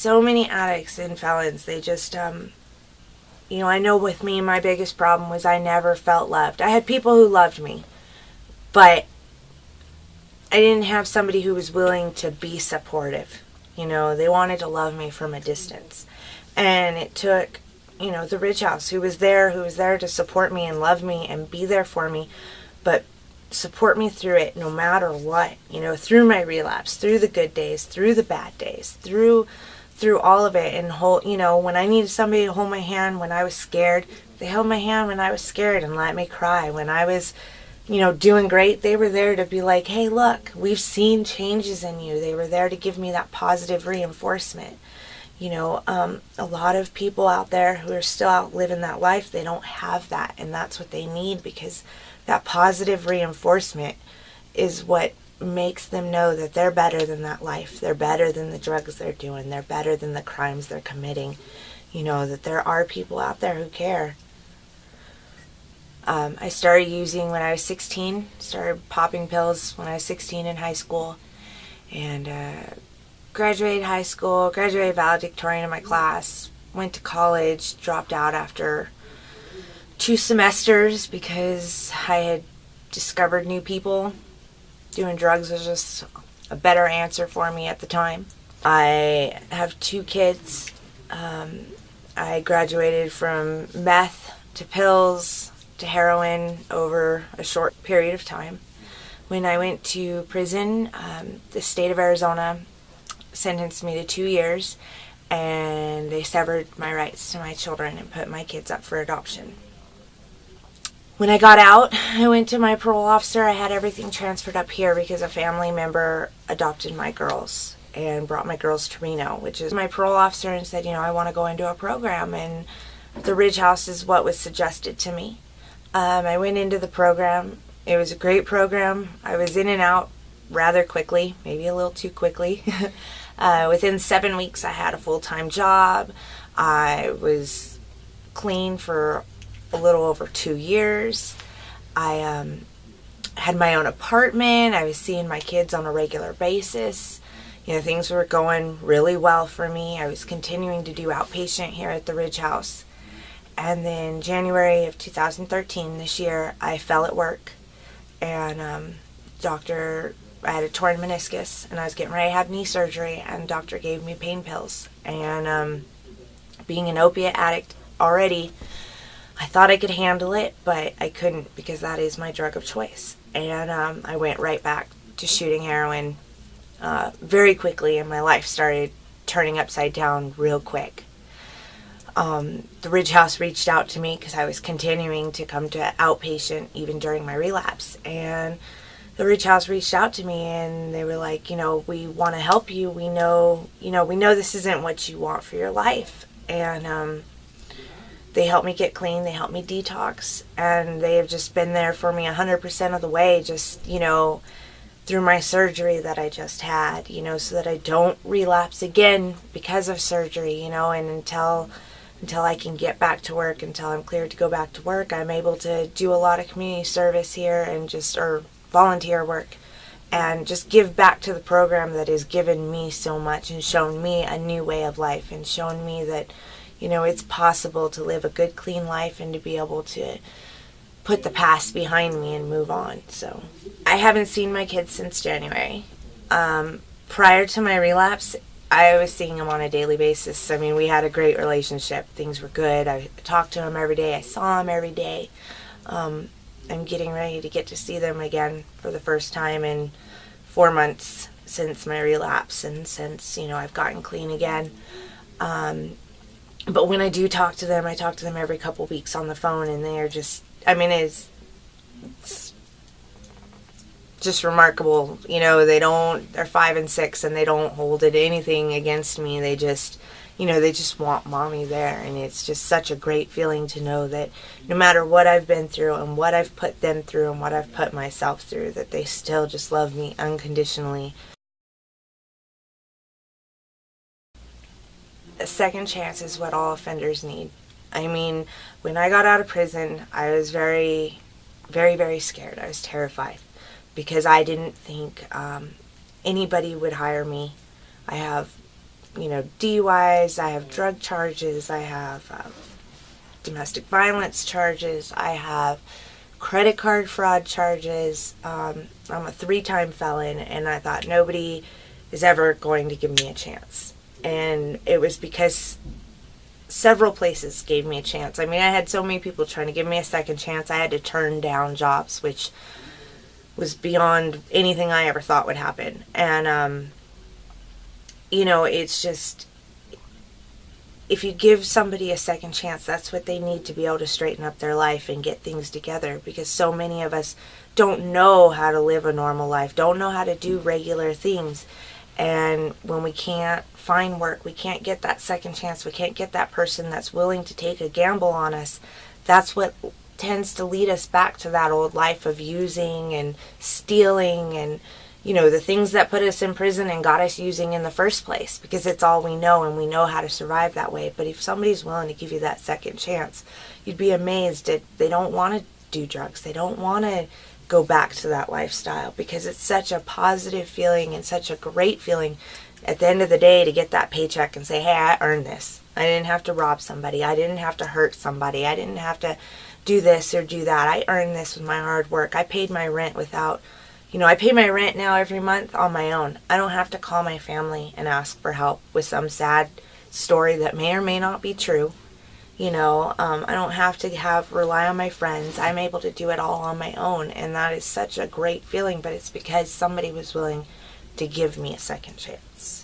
so many addicts and felons, they just, you know, I know with me, my biggest problem was I never felt loved. I had people who loved me, but I didn't have somebody who was willing to be supportive. You know, they wanted to love me from a distance. And it took, you know, the Ridge House, who was there to support me and love me and be there for me, but support me through it no matter what, you know, through my relapse, through the good days, through the bad days, through all of it. And hold, you know, when I needed somebody to hold my hand when I was scared, they held my hand when I was scared and let me cry. When I was, you know, doing great, they were there to be like, hey, look, we've seen changes in you. They were there to give me that positive reinforcement. You know, a lot of people out there who are still out living that life, they don't have that, and that's what they need, because that positive reinforcement is what makes them know that they're better than that life. They're better than the drugs they're doing. They're better than the crimes they're committing. You know, that there are people out there who care. I started using when I was 16, started popping pills when I was 16 in high school, and graduated high school, graduated valedictorian in my class, went to college, dropped out after 2 semesters because I had discovered new people. Doing drugs was just a better answer for me at the time. I have 2 kids. I graduated from meth to pills to heroin over a short period of time. When I went to prison, the state of Arizona sentenced me to 2 years, and they severed my rights to my children and put my kids up for adoption. When I got out, I went to my parole officer. I had everything transferred up here because a family member adopted my girls and brought my girls to Reno, which is my parole officer, and said, you know, I want to go into a program, and the Ridge House is what was suggested to me. I went into the program. It was a great program. I was in and out rather quickly, maybe a little too quickly. Within 7 weeks, I had a full-time job. I was clean for a little over 2 years. I had my own apartment. I was seeing my kids on a regular basis. You know, things were going really well for me. I was continuing to do outpatient here at the Ridge House. And then January of 2013, this year, I fell at work, and I had a torn meniscus, and I was getting ready to have knee surgery, and the doctor gave me pain pills. And being an opiate addict already, I thought I could handle it, but I couldn't, because that is my drug of choice. And I went right back to shooting heroin very quickly, and my life started turning upside down real quick. The Ridge House reached out to me because I was continuing to come to outpatient even during my relapse, and the Ridge House reached out to me, and they were like, you know, we want to help you. We know this isn't what you want for your life. And they helped me get clean. They helped me detox, and they have just been there for me 100% of the way, just, you know, through my surgery that I just had, you know, so that I don't relapse again because of surgery, you know. And until I can get back to work, until I'm cleared to go back to work, I'm able to do a lot of community service here, and or volunteer work, and just give back to the program that has given me so much and shown me a new way of life, and shown me that, you know, it's possible to live a good, clean life and to be able to put the past behind me and move on. So I haven't seen my kids since January. Prior to my relapse, I was seeing them on a daily basis. I mean, we had a great relationship. Things were good. I talked to them every day. I saw them every day. I'm getting ready to get to see them again for the first time in 4 months since my relapse, and since, you know, I've gotten clean again. But when I do talk to them, I talk to them every couple weeks on the phone, and they are just, I mean, it's just remarkable. You know, they're 5 and 6, and they don't hold it anything against me. They just, you know, they just want mommy there, and it's just such a great feeling to know that no matter what I've been through and what I've put them through and what I've put myself through, that they still just love me unconditionally. A second chance is what all offenders need. I mean, when I got out of prison, I was very, very, very scared. I was terrified because I didn't think anybody would hire me. I have DUIs, I have drug charges, I have domestic violence charges, I have credit card fraud charges. I'm a 3-time felon, and I thought nobody is ever going to give me a chance. And it was because several places gave me a chance. I mean, I had so many people trying to give me a second chance. I had to turn down jobs, which was beyond anything I ever thought would happen. And, it's just, if you give somebody a second chance, that's what they need to be able to straighten up their life and get things together, because so many of us don't know how to live a normal life, don't know how to do regular things. And when we can't find work, we can't get that second chance, we can't get that person that's willing to take a gamble on us, that's what tends to lead us back to that old life of using and stealing and the things that put us in prison and got us using in the first place, because it's all we know and we know how to survive that way. But if somebody's willing to give you that second chance, you'd be amazed that they don't want to do drugs. They don't want to go back to that lifestyle, because it's such a positive feeling and such a great feeling at the end of the day to get that paycheck and say, hey, I earned this. I didn't have to rob somebody. I didn't have to hurt somebody. I didn't have to do this or do that. I earned this with my hard work. I paid my rent without... I pay my rent now every month on my own. I don't have to call my family and ask for help with some sad story that may or may not be true. I don't have to rely on my friends. I'm able to do it all on my own, and that is such a great feeling, but it's because somebody was willing to give me a second chance.